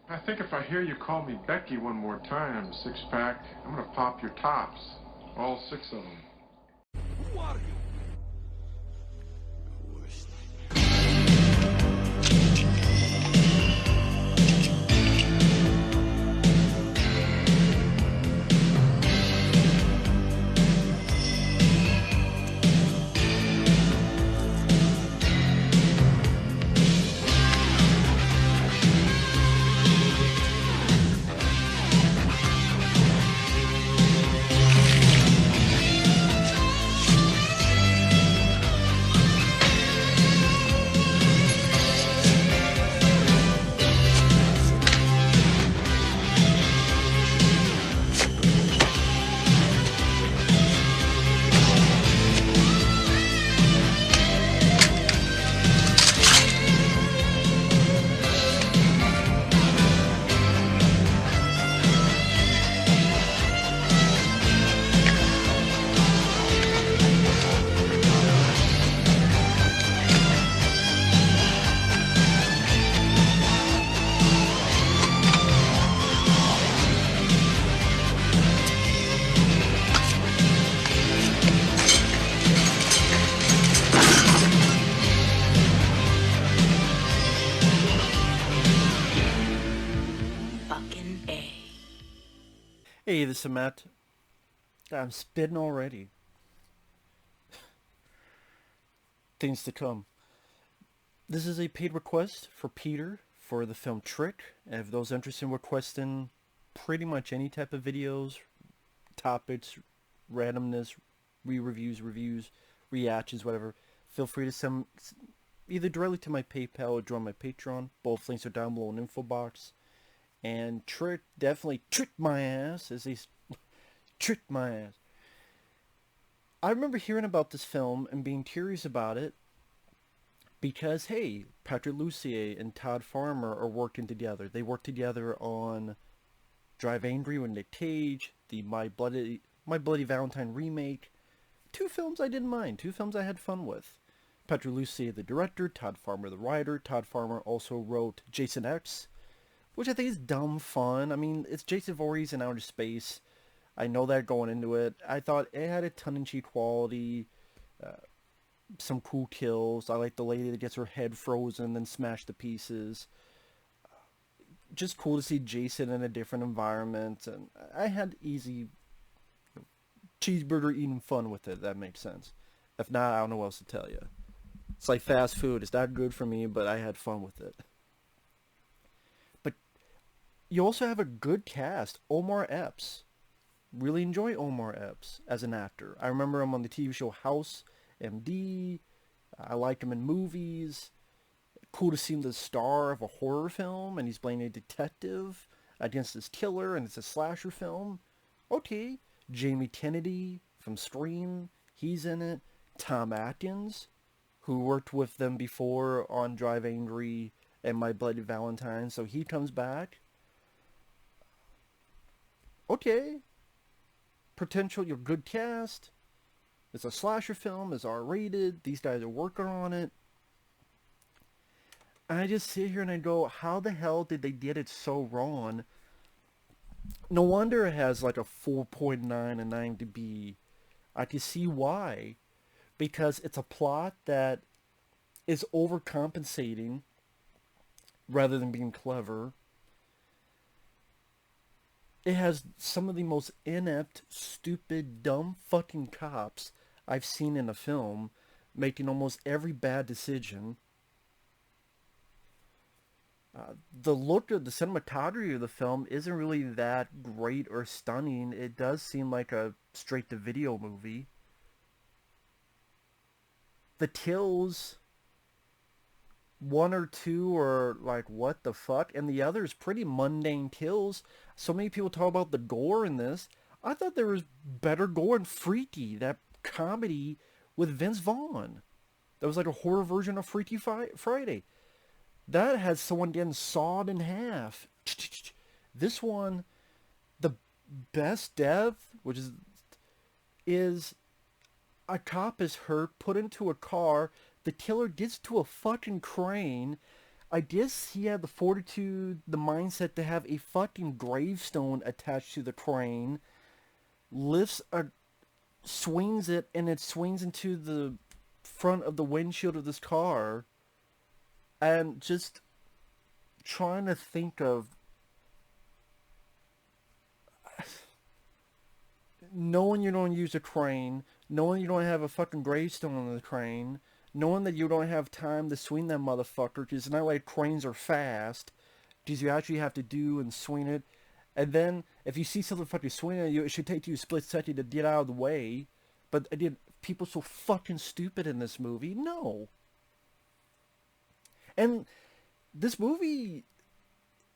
I think if I hear you call me Becky one more time, six-pack, I'm gonna pop your tops. All six of them. Who are you? Hey, this is Matt. I'm spitting already. Things to come. This is a paid request for Peter for the film Trick. And if those interested in requesting pretty much any type of videos, topics, randomness, reviews, reactions, whatever, feel free to send either directly to my PayPal or join my Patreon. Both links are down below in the info box. And Trick definitely tricked my ass, as he tricked my ass. I remember hearing about this film and being curious about it because, hey, Patrick Lussier and Todd Farmer are working together. They worked together on Drive Angry with Nick Cage, the My Bloody Valentine remake. Two films I didn't mind. Two films I had fun with. Patrick Lussier, the director, Todd Farmer, the writer. Todd Farmer also wrote Jason Epps, which I think is dumb fun. I mean, it's Jason Voorhees in outer space. I know that going into it. I thought it had a tongue-in-cheek quality, some cool kills. I like the lady that gets her head frozen and then smashed to pieces. Just cool to see Jason in a different environment. And I had easy cheeseburger eating fun with it, if that makes sense. If not, I don't know what else to tell you. It's like fast food. It's not good for me, but I had fun with it. You also have a good cast. Omar Epps. Really enjoy Omar Epps as an actor. I remember him on the TV show House MD. I liked him in movies. Cool to see him the star of a horror film, and he's playing a detective against this killer, and it's a slasher film. Okay. Jamie Kennedy from Scream. He's in it. Tom Atkins, who worked with them before on Drive Angry and My Bloody Valentine, so he comes back. Okay. Potential, your good cast. It's a slasher film. It's R-rated. These guys are working on it. And I just sit here and I go, how the hell did they get it so wrong? No wonder it has like a 4.9 and 9 I can see why. Because it's a plot that is overcompensating rather than being clever. It has some of the most inept, stupid, dumb fucking cops I've seen in a film, making almost every bad decision. The look of the cinematography of the film isn't really that great or stunning. It does seem like a straight-to-video movie. The kills, one or two are like, what the fuck? And the others pretty mundane kills. So many people talk about the gore in this. I thought there was better gore in Freaky, that comedy with Vince Vaughn. That was like a horror version of Freaky Friday. That had someone getting sawed in half. This one, the best death, which is a cop is hurt, put into a car. The killer gets to a fucking crane. I guess he had the fortitude, the mindset to have a fucking gravestone attached to the crane, lifts a, swings it, and it swings into the front of the windshield of this car, and just trying to think of knowing you don't use a crane, knowing you don't have a fucking gravestone on the crane, knowing that you don't have time to swing that motherfucker, because it's not like cranes are fast, because you actually have to do and swing it. And then, if you see something fucking swinging at you, it should take you a split second to get out of the way. But again, people so fucking stupid in this movie. No. And this movie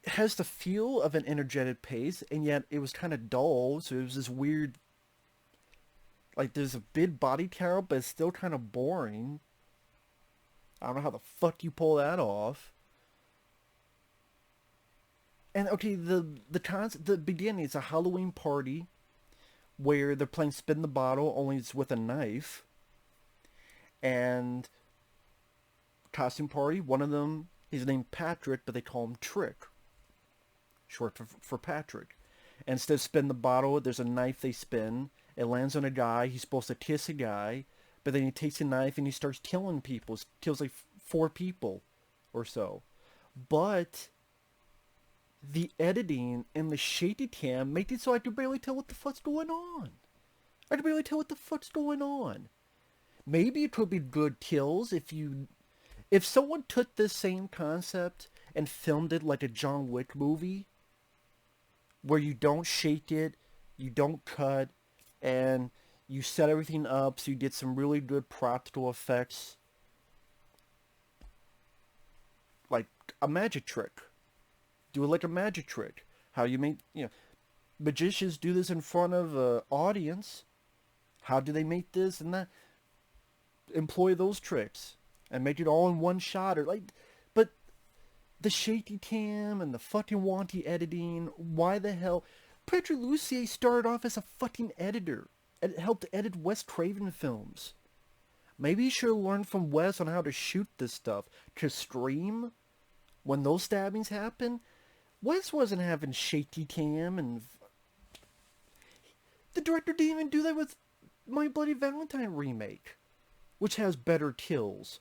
has the feel of an energetic pace, and yet it was kind of dull, so it was this weird, like, there's a big body count, but it's still kind of boring. I don't know how the fuck you pull that off. And okay, the beginning, it's a Halloween party where they're playing spin the bottle, only it's with a knife. And costume party, one of them is named Patrick, but they call him Trick, short for Patrick. And instead of spin the bottle, there's a knife they spin. It lands on a guy. He's supposed to kiss a guy, but then he takes a knife and he starts killing people. He kills like 4 people or so. But the editing and the shady cam make it so I can barely tell what the fuck's going on. I can barely tell what the fuck's going on. Maybe it could be good kills if someone took this same concept and filmed it like a John Wick movie, where you don't shake it, you don't cut, and you set everything up so you get some really good practical effects. Like a magic trick. Do it like a magic trick. How you make, magicians do this in front of an audience. How do they make this and that? Employ those tricks and make it all in one shot, but the shaky cam and the fucking wonky editing, why the hell? Patrick Lussier started off as a fucking editor and helped edit Wes Craven films. Maybe he should have learned from Wes on how to shoot this stuff. To stream, when those stabbings happen, Wes wasn't having shaky cam, and the director didn't even do that with My Bloody Valentine remake, which has better kills.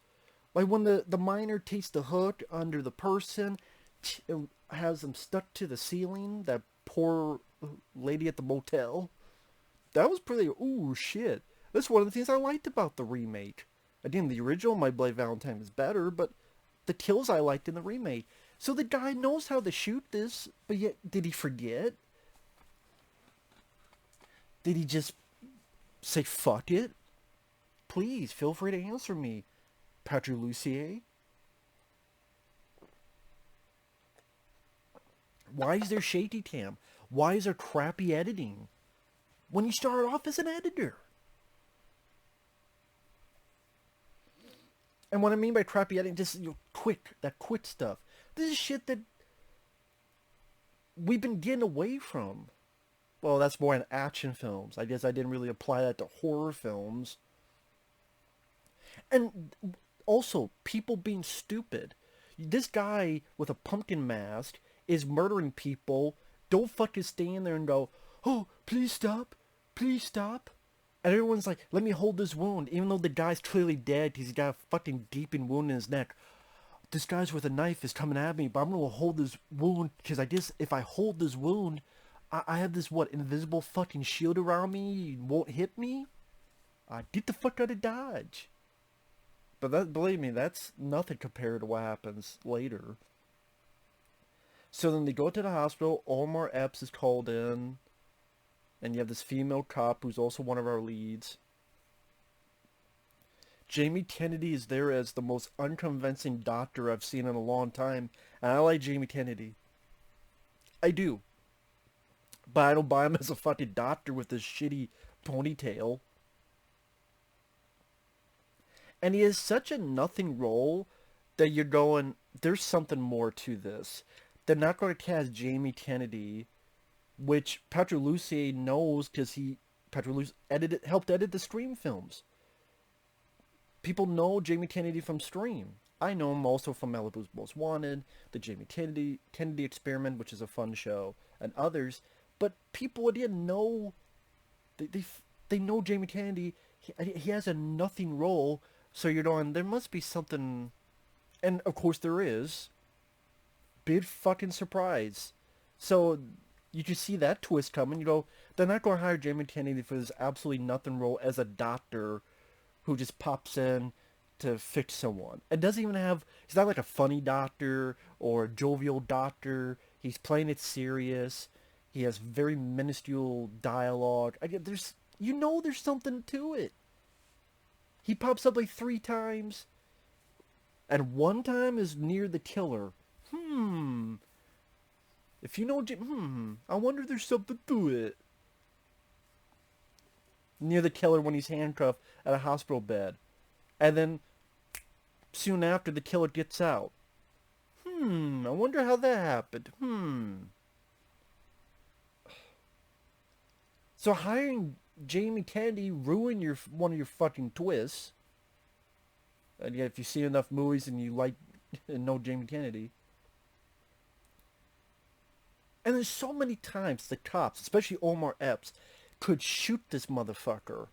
Like when the miner takes the hook under the person, it has them stuck to the ceiling, that poor lady at the motel. That was pretty, ooh, shit. That's one of the things I liked about the remake. Again, the original My Bloody Valentine is better, but the kills I liked in the remake. So the guy knows how to shoot this, but yet, did he forget? Did he just say, fuck it? Please, feel free to answer me, Patrick Lussier. Why is there shaky cam? Why is there crappy editing when you started off as an editor? And what I mean by crappy editing, just quick stuff. This is shit that we've been getting away from. Well, that's more in action films. I guess I didn't really apply that to horror films. And also, people being stupid. This guy with a pumpkin mask is murdering people. Don't fucking stand there and go, oh, please stop. Please stop. And everyone's like, let me hold this wound. Even though the guy's clearly dead because he's got a fucking deeping wound in his neck. This guy's with a knife is coming at me, but I'm going to hold this wound because I guess if I hold this wound, I have this, invisible fucking shield around me. It won't hit me. Get the fuck out of Dodge. But that, believe me, that's nothing compared to what happens later. So then they go to the hospital. Omar Epps is called in. And you have this female cop who's also one of our leads. Jamie Kennedy is there as the most unconvincing doctor I've seen in a long time. And I like Jamie Kennedy. I do. But I don't buy him as a fucking doctor with this shitty ponytail. And he has such a nothing role that you're going, there's something more to this. They're not going to cast Jamie Kennedy, which Patrick Lussier knows because Patrick helped edit the Scream films. People know Jamie Kennedy from Scream. I know him also from Malibu's Most Wanted, the Jamie Kennedy Experiment, which is a fun show, and others. But people didn't know. They know Jamie Kennedy. He has a nothing role, so you're going, there must be something. And of course there is. Big fucking surprise. So you just see that twist coming. You go, they're not going to hire Jamie Kennedy for this absolutely nothing role as a doctor who just pops in to fix someone. It doesn't even have. He's not like a funny doctor or a jovial doctor. He's playing it serious. He has very minuscule dialogue. There's something to it. He pops up like 3 times, and one time is near the killer. If you know, I wonder if there's something to it. Near the killer when he's handcuffed at a hospital bed. And then, soon after, the killer gets out. I wonder how that happened. So hiring Jamie Kennedy ruined one of your fucking twists. And yet, if you see enough movies and you like and know Jamie Kennedy. And there's so many times the cops, especially Omar Epps, could shoot this motherfucker.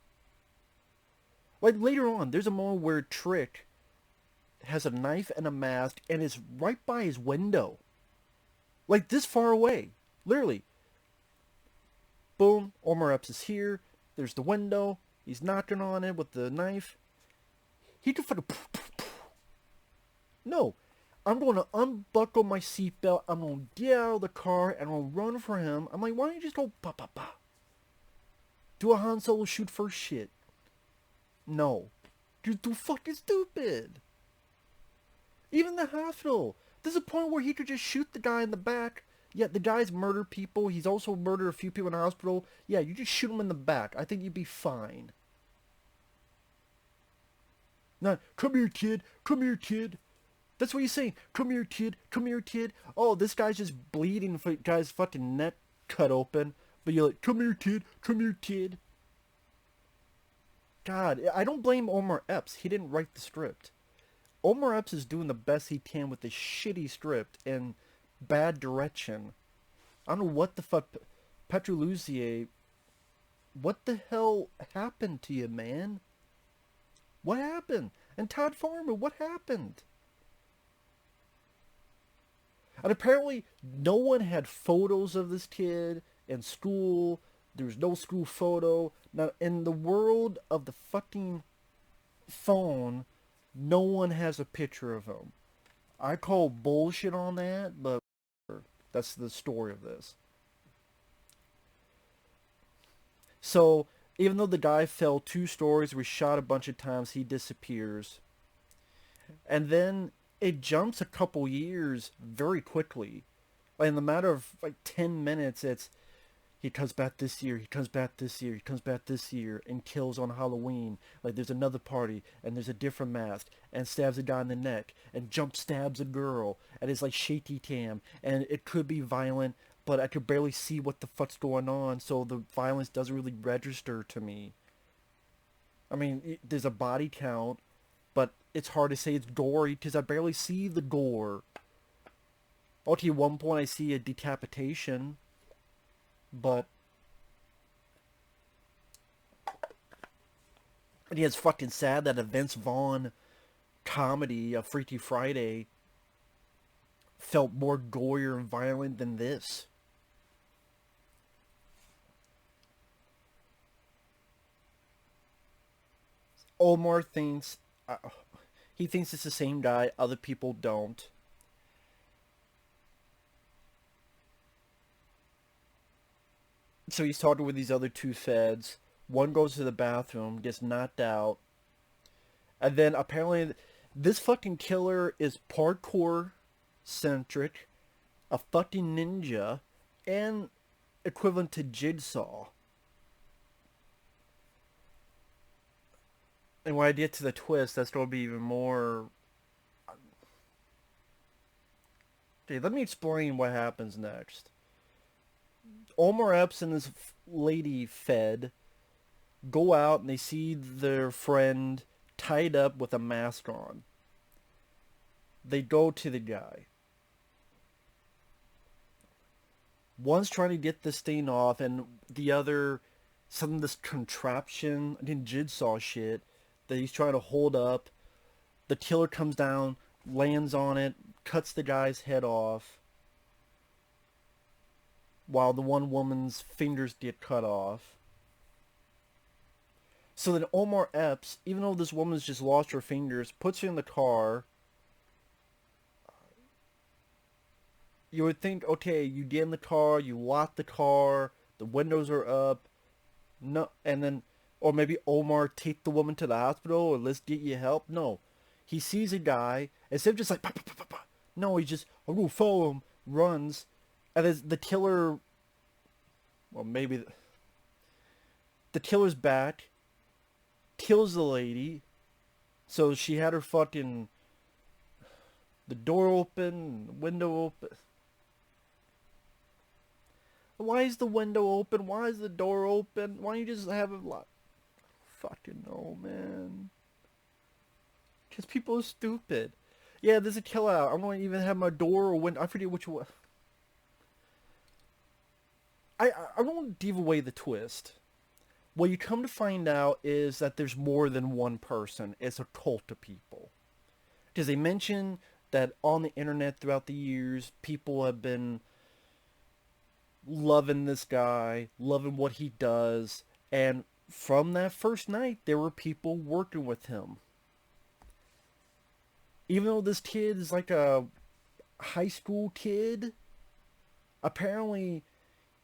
Like later on, there's a moment where Trick has a knife and a mask and is right by his window. Like this far away. Literally. Boom, Omar Epps is here. There's the window. He's knocking on it with the knife. He could fucking... No. I'm going to unbuckle my seatbelt. I'm going to get out of the car and I'm going to run for him. I'm like, why don't you just go pa pa pa? Do a Han Solo shoot first shit. No. You're too fucking stupid. Even the hospital. There's a point where he could just shoot the guy in the back. Yeah, the guy's murdered people. He's also murdered a few people in the hospital. Yeah, you just shoot him in the back. I think you'd be fine. Not, come here, kid. Come here, kid. That's what he's saying. Come here, kid. Come here, kid. Oh, this guy's just bleeding. Guy's fucking neck cut open. But you're like, come here, kid. Come here, kid. God, I don't blame Omar Epps. He didn't write the script. Omar Epps is doing the best he can with this shitty script and bad direction. I don't know what the fuck... Patrick Lussier, what the hell happened to you, man? What happened? And Todd Farmer, what happened? And apparently, no one had photos of this kid in school. There's no school photo. Now, in the world of the fucking phone, no one has a picture of him. I call bullshit on that, but that's the story of this. So, even though the guy fell 2 stories, was shot a bunch of times, he disappears. And then it jumps a couple years very quickly. Like in the matter of like 10 minutes, it's he comes back this year, he comes back this year, he comes back this year, and kills on Halloween. Like there's another party, and there's a different mask, and stabs a guy in the neck, and jump stabs a girl, and it's like shaky cam, and it could be violent, but I could barely see what the fuck's going on, so the violence doesn't really register to me. I mean, there's a body count, but it's hard to say it's gory because I barely see the gore. Okay, at one point I see a decapitation, but yeah, it's fucking sad that a Vince Vaughn comedy, a Freaky Friday, felt more gory and violent than this. Omar thinks he thinks it's the same guy. Other people don't. So he's talking with these other 2 feds. One goes to the bathroom, gets knocked out, and then apparently this fucking killer is parkour centric, a fucking ninja, and equivalent to Jigsaw. And when I get to the twist, that's going to be even more... Okay, let me explain what happens next. Omar Epps and his lady Fed go out and they see their friend tied up with a mask on. They go to the guy. One's trying to get this thing off, and the other, some of this contraption, jigsaw shit, that he's trying to hold up. The killer comes down, lands on it, cuts the guy's head off, while the one woman's fingers get cut off. So then Omar Epps, even though this woman's just lost her fingers, puts her in the car. You would think, okay, you get in the car, you lock the car, the windows are up, no, and then, or maybe Omar take the woman to the hospital, or let's get you help. No, he sees a guy, instead of just like, bah, bah, bah, bah, bah. No, he just, I'm gonna follow him, runs, and as the killer, well, maybe the killer's back, kills the lady, so she had her fucking, the door open, the window open. Why is the window open? Why is the door open? Why don't you just have it locked? Fucking no, man. Because people are stupid. Yeah, there's a killer out. I'm going to even have my door or window. I forget which one. I won't give away the twist. What you come to find out is that there's more than one person. It's a cult of people. Because they mention that on the internet throughout the years, people have been loving this guy, loving what he does, and from that first night, there were people working with him. Even though this kid is like a high school kid, apparently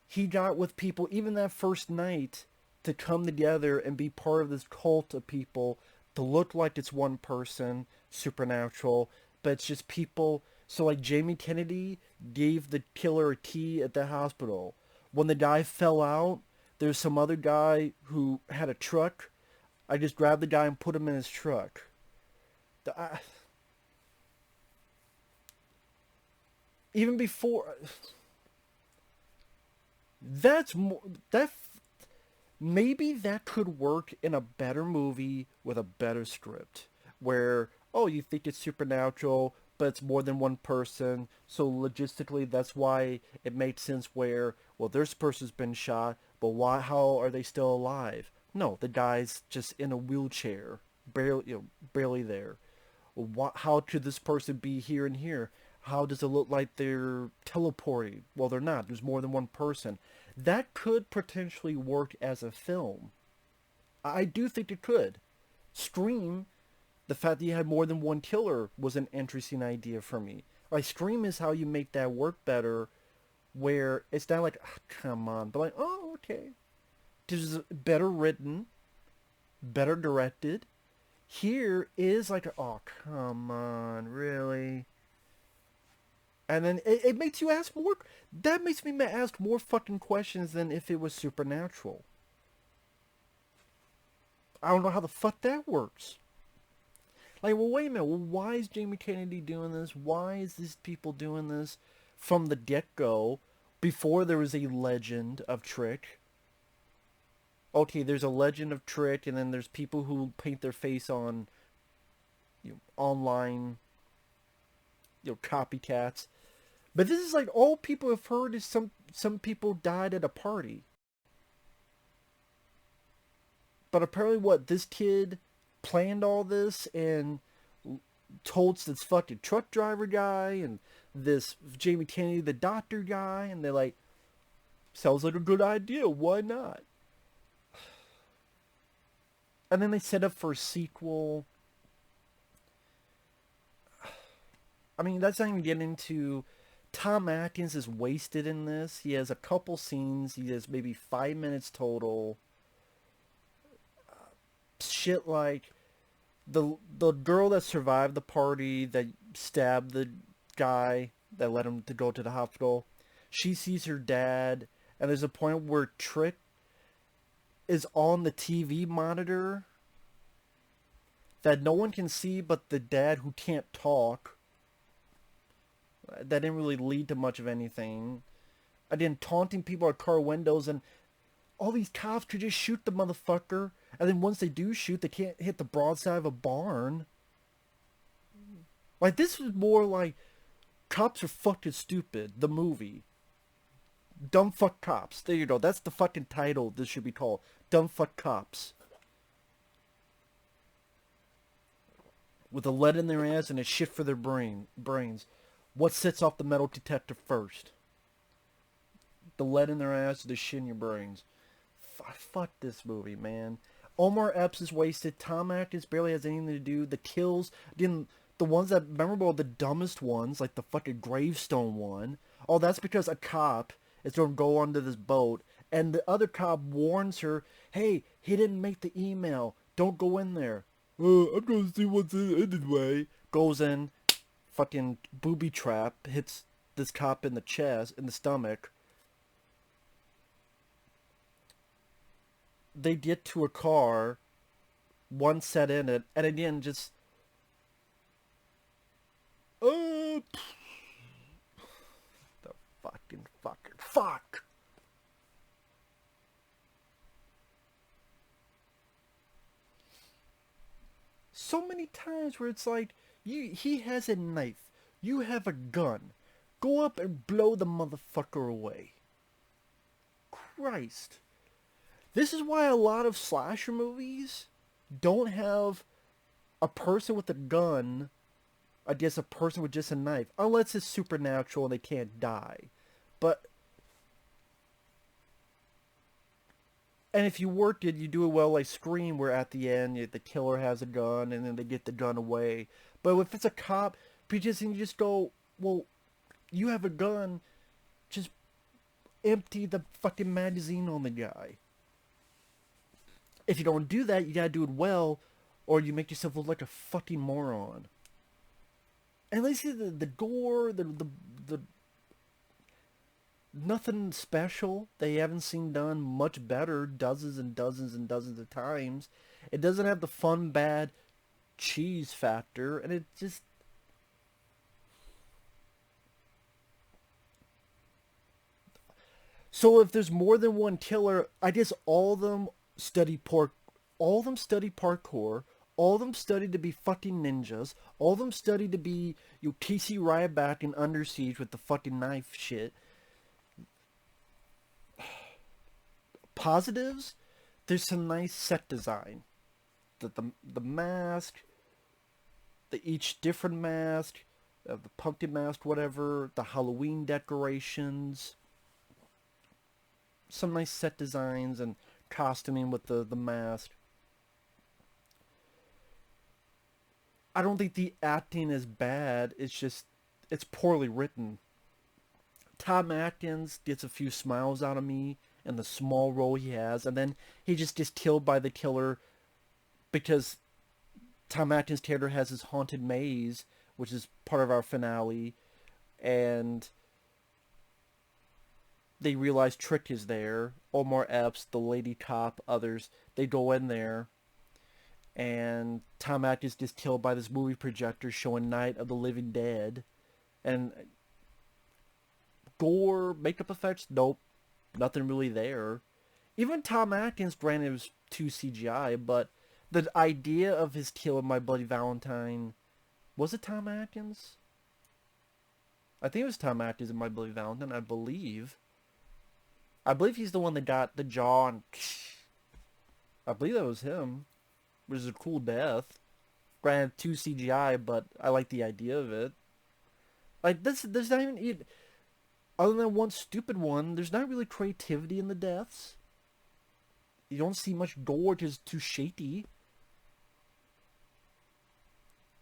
he got with people, even that first night, to come together and be part of this cult of people, to look like it's one person, supernatural, but it's just people. So like Jamie Kennedy gave the killer a key at the hospital. When the guy fell out, there's some other guy who had a truck. I just grabbed the guy and put him in his truck. Even before, that's more, maybe that could work in a better movie with a better script, where, oh, you think it's supernatural, but it's more than one person, so logistically that's why it makes sense where, well, this person's been shot, but why, how are they still alive? No, the guy's just in a wheelchair, barely there. How could this person be here and here? How does it look like they're teleporting? Well, they're not. There's more than one person. That could potentially work as a film. I do think it could. Scream, the fact that you had more than one killer was an interesting idea for me. Like, Scream is how you make that work better, where it's not like, oh, come on, but like, oh, okay. This is better written, better directed. Here is like, oh, come on, really? And then it makes you ask more. That makes me ask more fucking questions than if it was supernatural. I don't know how the fuck that works. Like, well, wait a minute. Well, why is Jamie Kennedy doing this? Why is these people doing this from the get-go before there was a legend of Trick? Okay, there's a legend of Trick, and then there's people who paint their face on, online, copycats. But this is like all people have heard is some people died at a party. But apparently this kid planned all this and told this fucking truck driver guy and this Jamie Kennedy, the doctor guy, and they're like, sounds like a good idea, why not? And then they set up for a sequel. I mean, that's not even getting into... Tom Atkins is wasted in this. He has a couple scenes. He has maybe 5 minutes total. Shit like the girl that survived the party that stabbed the guy that led him to go to the hospital. She sees her dad, and there's a point where Trick is on the TV monitor that no one can see but the dad who can't talk. That didn't really lead to much of anything. Again, taunting people at car windows, and all these cops could just shoot the motherfucker, and then once they do shoot, they can't hit the broadside of a barn. Like, this was more like Cops Are Fucking Stupid, the movie. Dumb Fuck Cops. There you go. That's the fucking title this should be called. Dumb Fuck Cops. With a lead in their ass and a shit for their brains. What sets off the metal detector first? The lead in their ass or the shit in your brains? Fuck this movie, man. Omar Epps is wasted. Tom Atkins barely has anything to do. The kills didn't... The ones that memorable are the dumbest ones, like the fucking gravestone one. Oh, that's because a cop is going to go onto this boat, and the other cop warns her, hey, he didn't make the email. Don't go in there. I'm going to see what's in it anyway. Goes in, fucking booby trap, hits this cop in the chest, in the stomach. They get to a car, one set in it, and again, just... the fucking fuck! So many times where it's like, he has a knife, you have a gun, go up and blow the motherfucker away. Christ. This is why a lot of slasher movies don't have a person with a gun against a person with just a knife. Unless it's supernatural and they can't die. But... And if you worked it, you do it well like Scream, where at the end, the killer has a gun and then they get the gun away. But if it's a cop, you just go, well, you have a gun, just empty the fucking magazine on the guy. If you don't do that, you gotta do it well, or you make yourself look like a fucking moron. And they see the gore, the nothing special they haven't seen done much better dozens and dozens and dozens of times. It doesn't have the fun, bad cheese factor, and it just... So if there's more than one killer, I guess all of them study parkour, all of them study to be fucking ninjas, all of them study to be, TC Ryback in Under Siege with the fucking knife shit. Positives, there's some nice set design. The mask, each different mask, the pumpkin mask, whatever, the Halloween decorations, some nice set designs and costuming with the mask. I don't think the acting is bad, it's just, it's poorly written. Tom Atkins gets a few smiles out of me in the small role he has, and then he just gets killed by the killer because Tom Atkins' character has his haunted maze, which is part of our finale, and they realize Trick is there. Omar Epps, the lady cop, others, they go in there, and Tom Atkins gets killed by this movie projector showing Night of the Living Dead. And gore, makeup effects, nope, nothing really there. Even Tom Atkins, granted it was 2 CGI, but the idea of his killing My Bloody Valentine, was it Tom Atkins? I think it was Tom Atkins in My Bloody Valentine, I believe. I believe he's the one that got the jaw and... I believe that was him. Which is a cool death. Granted, 2 CGI, but I like the idea of it. Like, there's not even... Other than one stupid one, there's not really creativity in the deaths. You don't see much gore, just too shaky.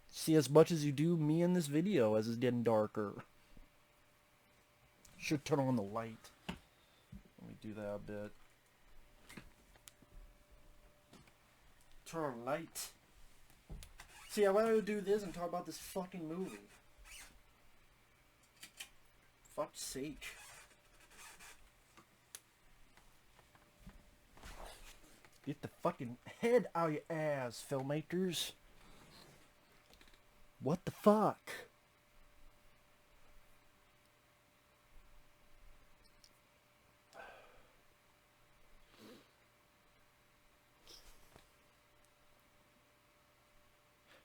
See as much as you do me in this video as it's getting darker. Should turn on the light. Let me do that a bit. Turn on light. See, I wanted to do this and talk about this fucking movie. Fuck's sake. Get the fucking head out of your ass, filmmakers. What the fuck?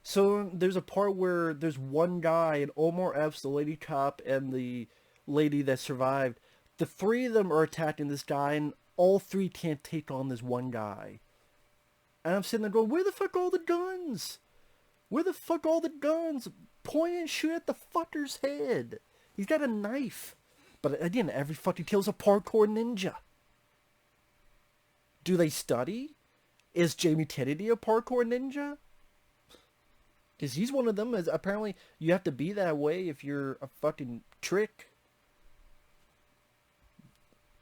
So there's a part where there's one guy, and Omar Epps, the lady cop, and the lady that survived. The three of them are attacking this guy, and all three can't take on this one guy. And I'm sitting there going, where the fuck are all the guns? Where the fuck are all the guns? Point and shoot at the fucker's head. He's got a knife. But again, every fucking kill's a parkour ninja. Do they study? Is Jamie Kennedy a parkour ninja? Because he's one of them. As apparently, you have to be that way if you're a fucking trick.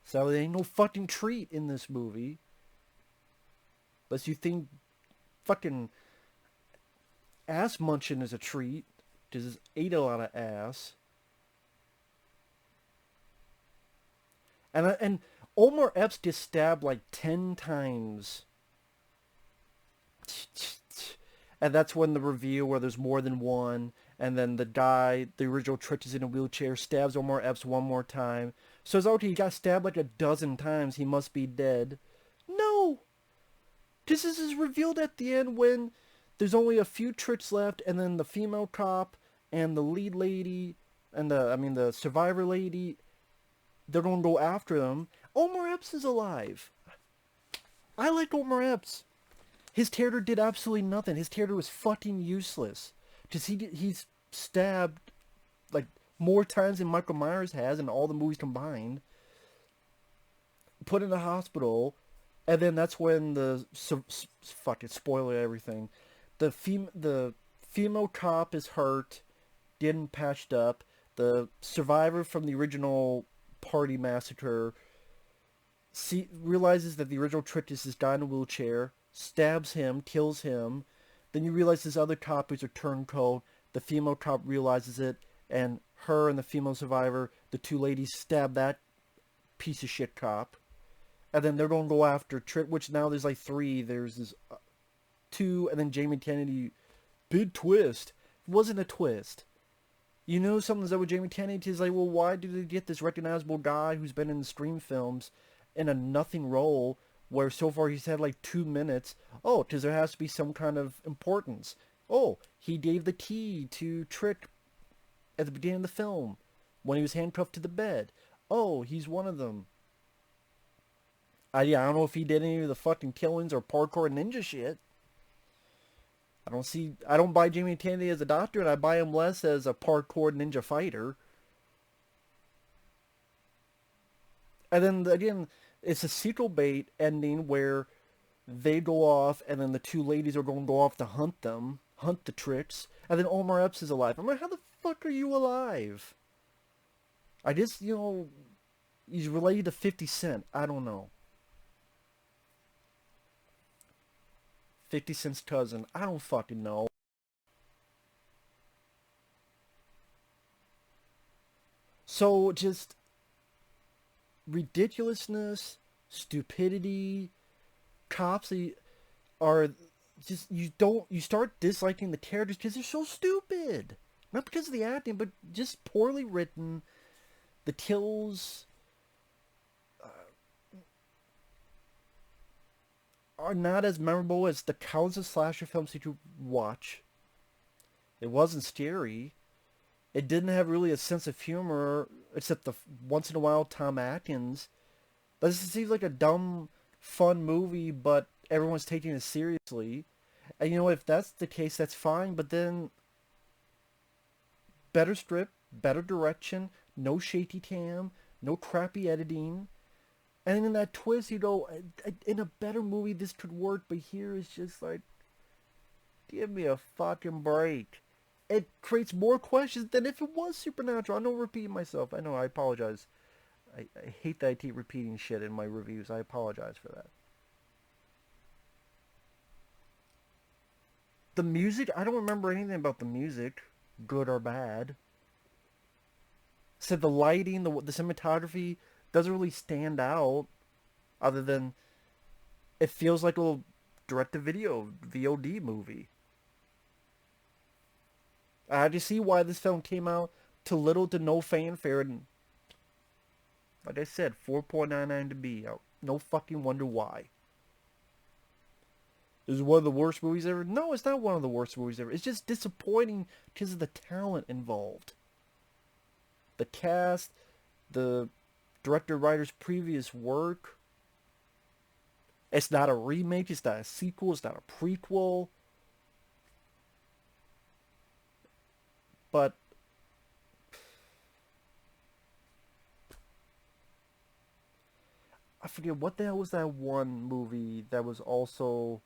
So there ain't no fucking treat in this movie. Unless you think fucking ass munching is a treat. Because it's ate a lot of ass. And Omar Epps gets stabbed like 10 times. And that's when the reveal where there's more than one. And then the guy, the original Trick, is in a wheelchair, stabs Omar Epps one more time. So it's okay, he got stabbed like a dozen times. He must be dead. No! Because this is revealed at the end when there's only a few tricks left. And then the female cop and the lead lady and the survivor lady, they're going to go after them. Omar Epps is alive. I like Omar Epps. His character did absolutely nothing. His character was fucking useless. Because he's stabbed like more times than Michael Myers has in all the movies combined. Put in the hospital. And then that's when fuck it, spoiler everything. The female cop is hurt. Getting patched up. The survivor from the original party massacre realizes that the original Trick is this guy in a wheelchair, stabs him, kills him. Then you realize this other cop who's a turncoat. The female cop realizes it, and her and the female survivor, the two ladies, stab that piece of shit cop. And then they're going to go after Trick, which now there's like three. There's this two, and then Jamie Kennedy. Big twist. It wasn't a twist. You know something's up with Jamie Kennedy. He's like, well, why did they get this recognizable guy who's been in the Scream films in a nothing role where so far he's had like 2 minutes? Oh, because there has to be some kind of importance. Oh, he gave the key to Trick at the beginning of the film when he was handcuffed to the bed. Oh, he's one of them. I don't know if he did any of the fucking killings or parkour ninja shit. I don't buy Jamie Kennedy as a doctor, and I buy him less as a parkour ninja fighter. And then, again, it's a sequel bait ending where they go off, and then the two ladies are going to go off to hunt the Tricks, and then Omar Epps is alive. I'm like, how the fuck are you alive? I guess, he's related to 50 Cent. I don't know. 50 Cent's cousin. I don't fucking know. So, just ridiculousness, stupidity, cops are just, you start disliking the characters because they're so stupid. Not because of the acting, but just poorly written. The kills are not as memorable as the countless of slasher films that you watch. It wasn't scary. It didn't have really a sense of humor, except the once in a while Tom Atkins. This seems like a dumb, fun movie, but everyone's taking it seriously. And if that's the case, that's fine, but then better script, better direction, no shaky cam, no crappy editing. And in that twist, in a better movie this could work, but here it's just like, give me a fucking break. It creates more questions than if it was Supernatural. I know I'm repeating myself. I know, I apologize. I hate that I keep repeating shit in my reviews. I apologize for that. The music, I don't remember anything about the music, good or bad. So the lighting, the cinematography doesn't really stand out, other than it feels like a direct-to-video VOD movie. I just see why this film came out to little to no fanfare, and like I said, 4.99 to be out. No fucking wonder why. Is it one of the worst movies ever? No, it's not one of the worst movies ever. It's just disappointing because of the talent involved. The cast, the director writer's previous work. It's not a remake, it's not a sequel, it's not a prequel. But I forget what the hell was that one movie that was also,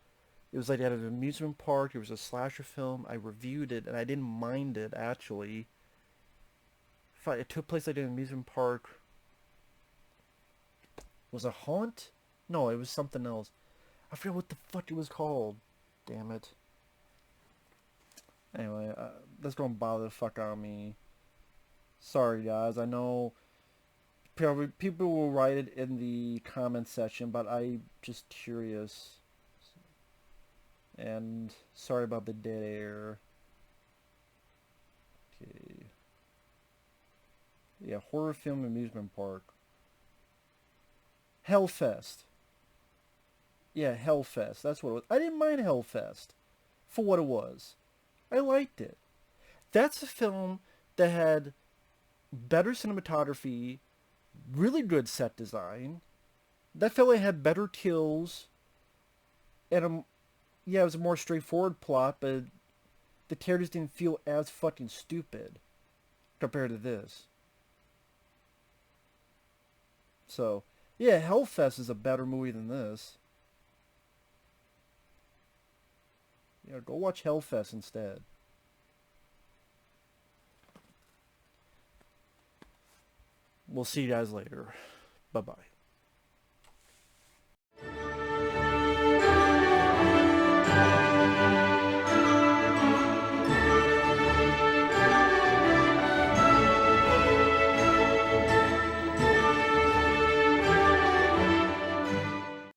it was like at an amusement park. It was a slasher film. I reviewed it and I didn't mind it actually. It took place like in an amusement park. Was it Haunt? No, it was something else. I forget what the fuck it was called. Damn it. Anyway, that's gonna bother the fuck out of me. Sorry guys, I know people will write it in the comment section, but I'm just curious. And sorry about the dead air. Okay. Yeah, horror film amusement park. Hellfest. Yeah, Hellfest. That's what it was. I didn't mind Hellfest for what it was. I liked it. That's a film that had better cinematography, really good set design. That felt like it had better kills, and yeah, it was a more straightforward plot, but the characters didn't feel as fucking stupid compared to this. So, yeah, Hellfest is a better movie than this. Yeah, go watch Hellfest instead. We'll see you guys later. Bye-bye.